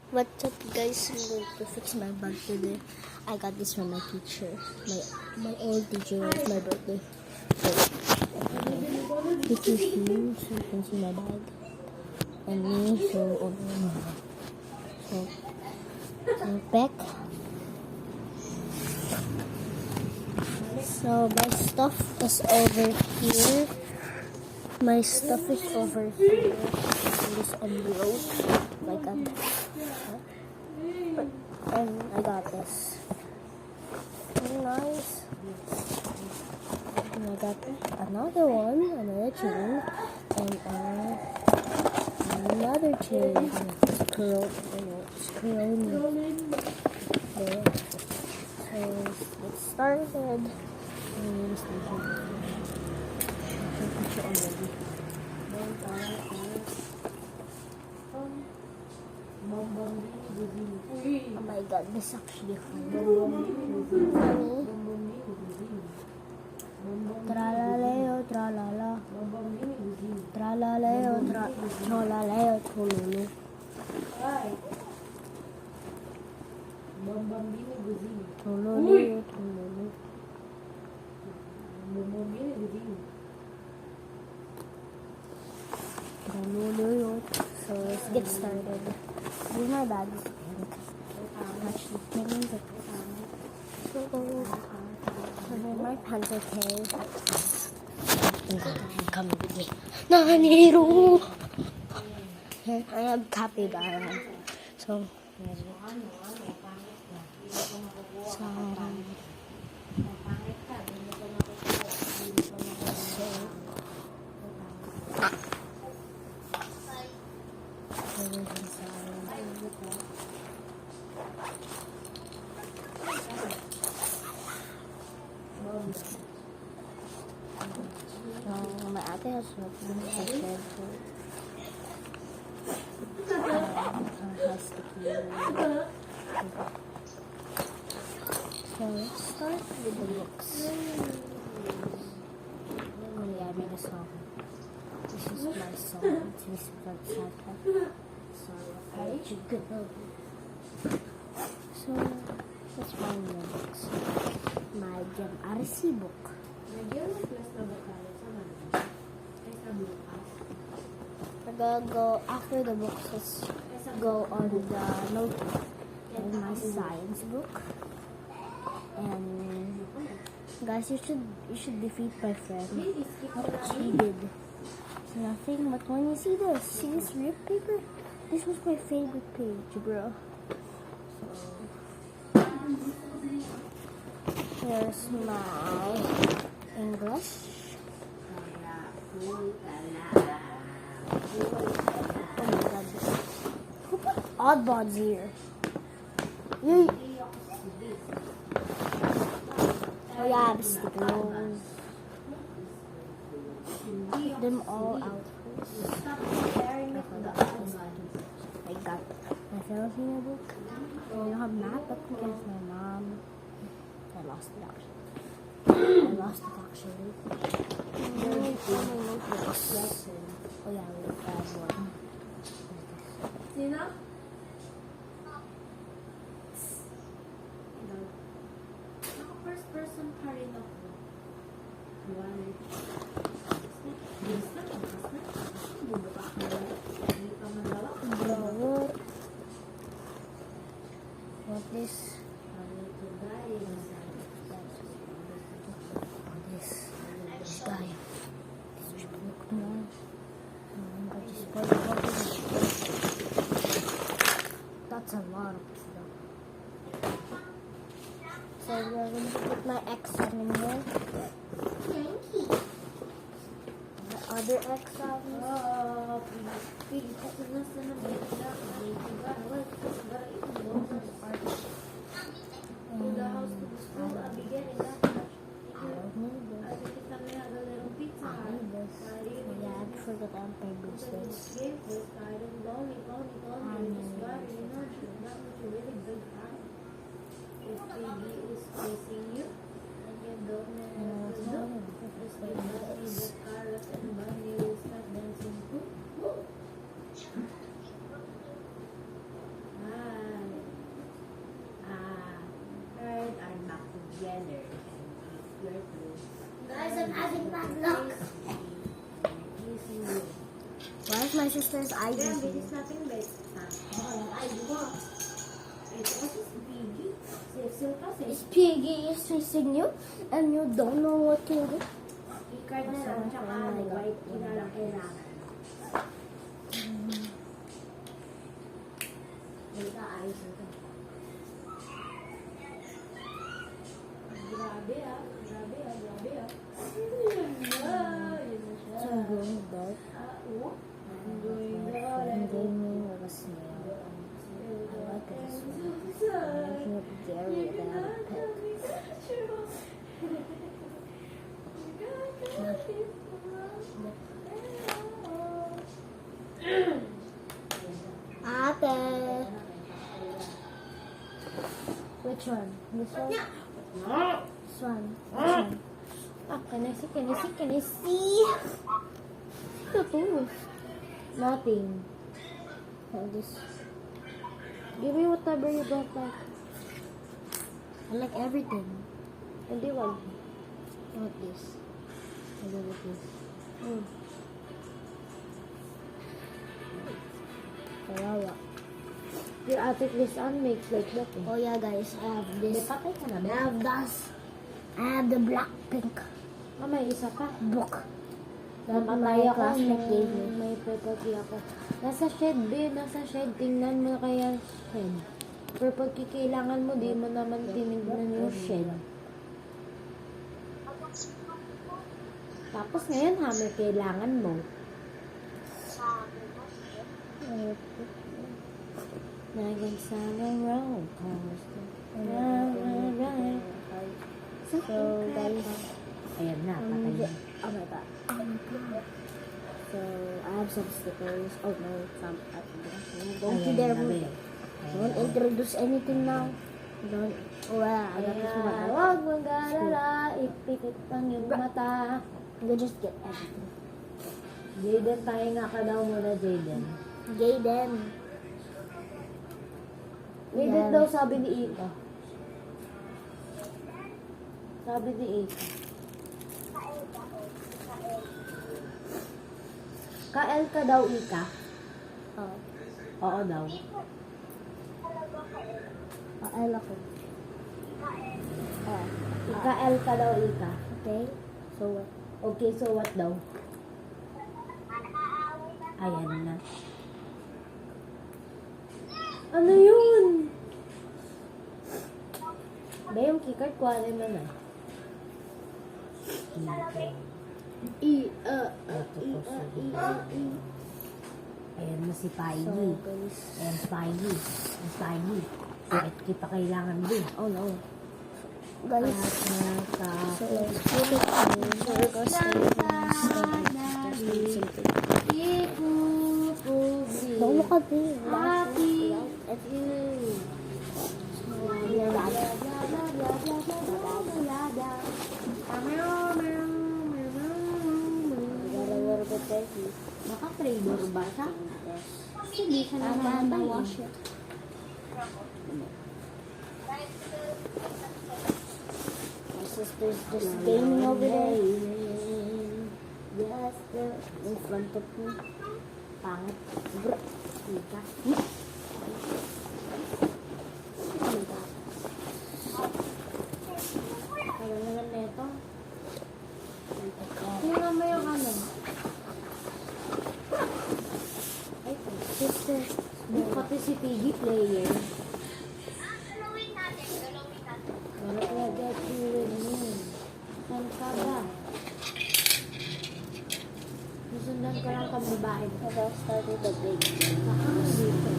What's up, guys? I'm going to fix my bag today. I got this from my teacher. My old teacher. It's my birthday. So, this is you, so you can see my bag. And me, so over here. So, back. So, my stuff is over here. My stuff is over here. In this envelope. Like that. And I got this. Very nice. And I got another one, another chain, and another chain. Scroll there. So let's start it. Oh my god, this actually funny. Tralaleo, tralala. Tralaleo, tralaleo, trololo. Trololeo, trololo. Trololeo. So let's get started. Here's my bag. Touch the pins. So my pants are okay. Come with me. Naniro! Here, I have capybara. So, my ate has not been prepared for has to clean. So let's start with the books. Yeah, I made a song. This is my song. This is from Santa. So I should go. So let's find the books. My RC book. We're gonna go after the books. Let's go on the notebook and my science book. And guys, you should defeat my friend. What she did. It's nothing but when you see this rip paper, this was my favorite page, bro. So here's my English. Oh my god. Who put oddbods here? You. Oh yeah, the stickers. Put them all out first. I got my Filipino book. I don't have math, but because my mom. I lost it actually. Oh yeah, we have one. Sino? Ako first person pa rin ako. What this? This guy. That's a lot of stuff. So we're going to put my X in here. The other X out. I forgot I'm paying this. having bad luck. Why is my sister's ID Yan, here? bilis natin bet. Ay, di ba? Ito kasi si Piggy. Safe kasi. Is Piggy is chasing you and you don't know what to do? I-card na lang, tsaka white. Ina lang kailangan. Wait, ayos ito. Grabe ah. Grabe ah. Grabe ah. So I'm going back. Oo. I'm gaming with a snail. I like this one. I'm making it Gary without a pet. Ate! Which one? This one? This one? Which one? Ah, can I see? Can I see? Can I see? Ito to. Nothing. Like this. Give me whatever you don't like. I like everything. Hindi wag. Not this. I go with this. Kawawa. Your attic this on makes like that eh. Oh yeah guys, I have May this. patay ka na I ba? have this. I have the black pink Ah, may isa pa. book. Namatay My ako classmate nung gave me. may purple ako. Nasa shed, babe. Nasa shed. Tingnan mo kaya shed. Pero pag kikailangan mo, di mo naman tinignan yung shed. Tapos ngayon ha, may kailangan mo. Nagsang round coaster. So guys, Ayan na, patay na. oh my god. So I have some stickers. Oh no, some. Don't you dare move. Don't introduce anything now. Don't. Oh well, I got this one. Huwag mag-alala, ipikit ang iyong mata. You just get everything. Jaden, pahinga ka daw muna, Jaden. Jaden. Jaden Yan. daw sabi ni Ika. Sabi ni Ika. Kael ka daw, Ika? Oh, Oo daw. L ako. Oh, Ika-L ka daw, Ika. okay. So what? Okay, so what daw? Ayan na. Ano yun? Ba yung keycard, kuhanin mo na. Ayan na si So Spidey. guys. Ayan, Spidey. Ang Spidey. Bakit kita kailangan din? Oh no. Guys. At So put it in. So because don't look at me. Happy. It's you. Got a little bit dirty. Naka-trailer ba siya? Kasi di siya I'm gonna namamatay. wash it. My sister's just gaming over there. Yes, In front of me. pangit. Brr. Ika. Oh my god. Kaya naman neto. Tingnan mo yung ano. Ay, Sister. pati si Piggy player. Wala kaya get you with me. Saan ka ba? Susundan ko lang kang babae. I'll start with the big. Baka dito.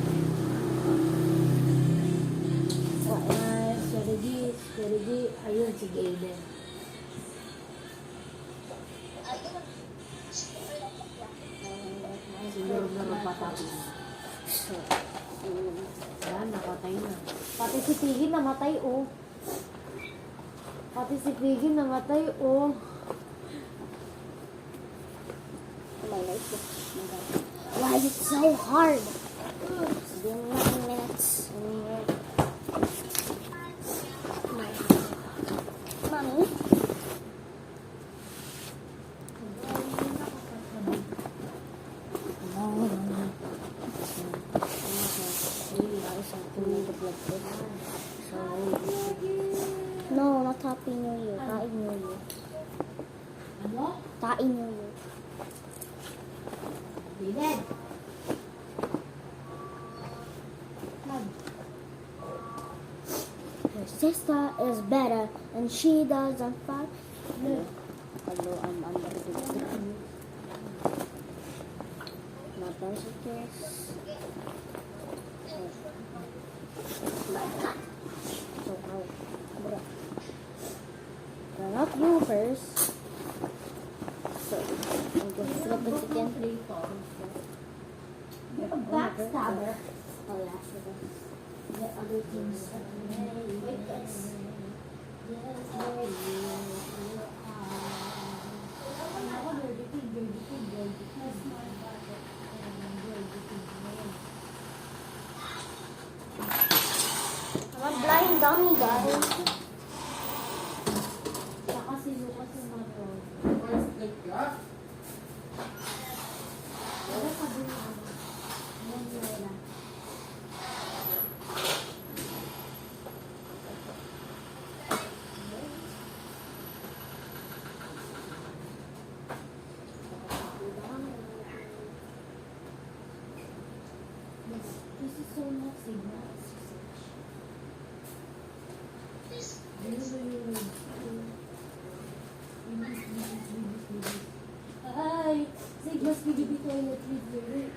Sergi, ayun si Gaiden. Siguro na mapatapos. Yan, nakatay na. Pati si Piggy namatay, oh. Pati si Piggy namatay, oh. My life is why is it so hard? It's been 9 minutes. Mommy? sa akin nag-vlog ko. So, no, not Happy New Year. Kain New Year. Ano? Kain New Year. David. Your sister is better and she doesn't fight. Hello, I'm under the not those kiss. So, not you first. So, I'm going to flip it again. You're a backstabber. Oh, yeah, sure. The other things. Wait, guys. I'm a blind dummy, guys. Saka si Lucas yung mato. Wala ka din ako. Wala. This is so much signal. Ay, Sigma Speedy Toilet Review.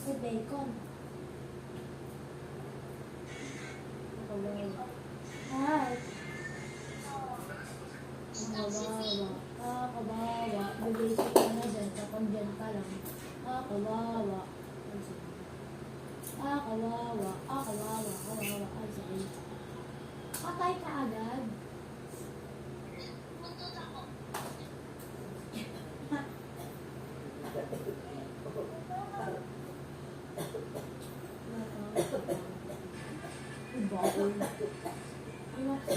Si Bacon. Hi. Kawawa. Bibisi ka na dyan kapag dyan ka lang. Kawawa. Kawawa. Kawawa. Ay, sorry. Patay ka agad. Bawal. Ano ko?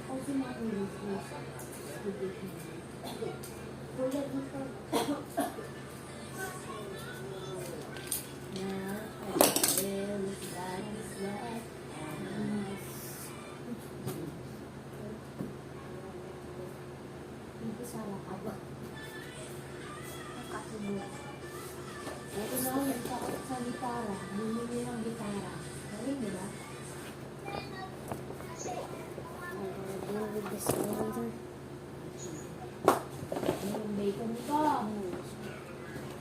Kasi makulit ko. Kulit nito. Dito sa lakab. Nakatulog. Ito na yung takot sa gitara. Bumili ng gitara. Galing, di ba? Deal with this later. Yung bacon ka.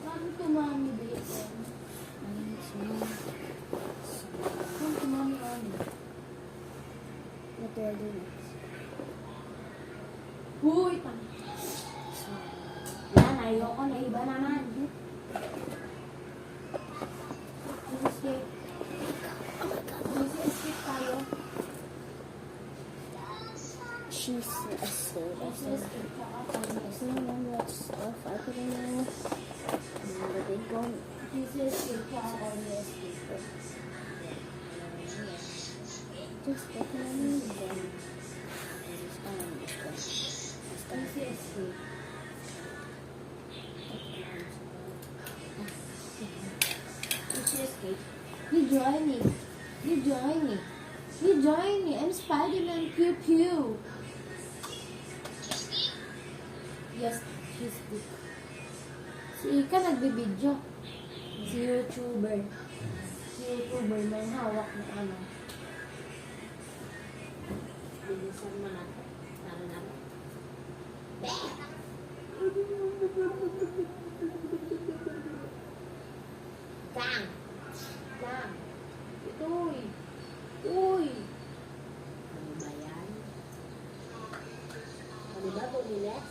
Saan tumami bacon? Saan tumami kami? What do I do next? Huy! Yan, ayoko na iba naman. Escape. Escape tayo. She's a slave. Escape tsaka tayo. I still remember that stuff. I couldn't know. Remember they go. Escape tsaka tayo. Just get to me. Then just find this one. Escape. Escape. You join me. You join me. You join me. I'm Spider-Man Pew Pew. Yes, she's big. Si Ika nagbibidyo. Si YouTuber. Si YouTuber may hawak na ano. Bilisan mo na. Naro. Gang! Uy! Ano ba yan? Ano ba, bumilis?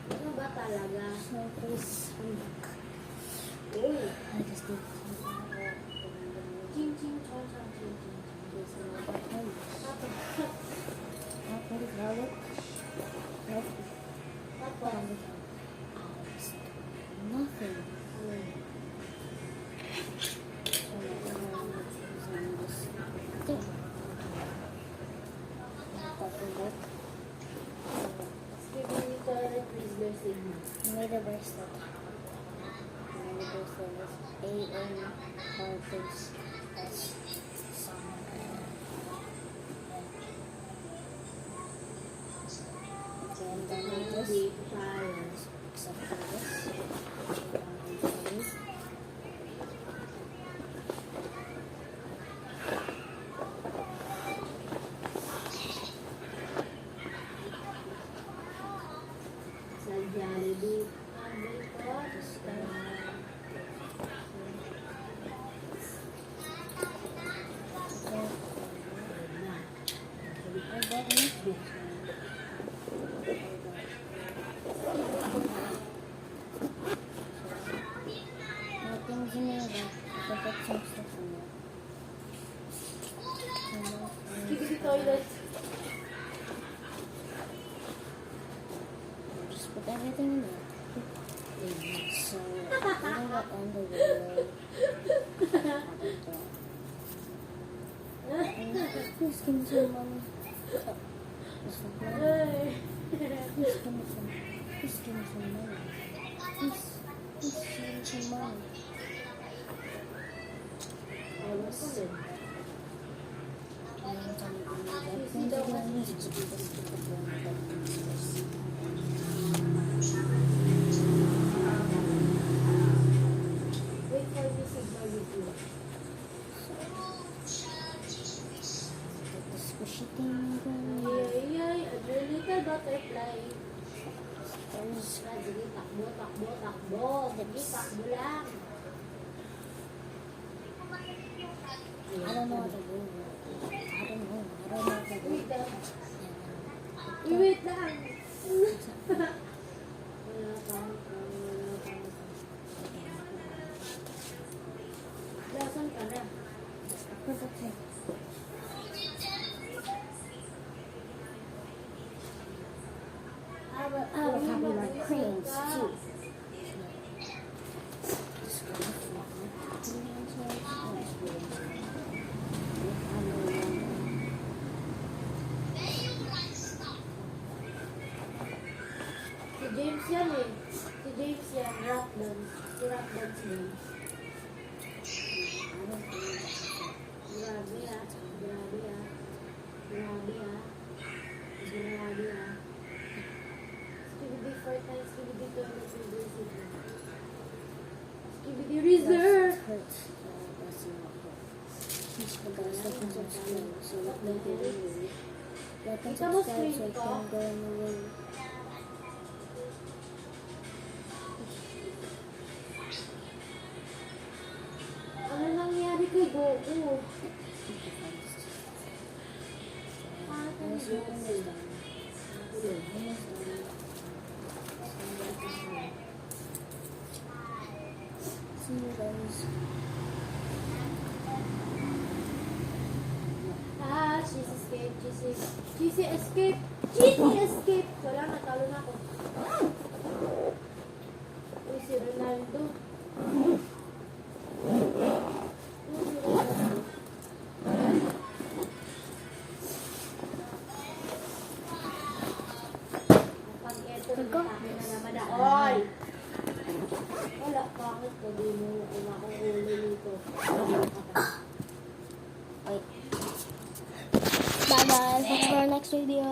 Ano ba talaga? So please come back. Uy! I just need to Ching ching chong chong ching ching. this in my button. Not very valid. Nope. Nothing. Giving you toilet Rizzler signal. Made a bracelet. Made a bracelet is A-N Marcus S. And then I just Big flowers. except for this. Sa Jollibee. I got this. Nothing's in there, but I got some stuff in there. Skibidi toilet. Just put everything in there. So, I don't got underwear. Please give me some money. It's not money. Ay. Please give me some. Please give me some money. Please give me some money. Ewan ko din. Wait for me signal with you. The squishy thing going. Ay, ay, a little butterfly. There's Sige, takbo, takbo, takbo. Sige, takbo lang. I don't know what to do. I don't know what to do. Wait lang. Wait lang. Wala kang, wala kang. Lasan ka na. Perfect. I would have you like cranes too. Si James yan eh. Si James yan, rap dance. Si rap dance mo. Grabe ah. Grabe ah. Grabe ah. Grabe ah. Skibidi 4 times, skibidi 2 times, skibidi 6. Skibidi reserve! Hurts. That's not hurt. He's the guy looking to screen, so let me go away. Let me Kita mo subscribe so I screen ko? can go in the room. Ano nangyari kay Goku? Almost done. See you guys. Ah, she's escape, cheesy escape, cheesy escape. Wala, natalo na ako. Uy, si Ronaldo. Uy, si Ronaldo. Pag eto, natake na naman ako. Oy! Wala, bakit ko di mo kumakuhuli nito? Wait. Bye guys. Watch for our next video.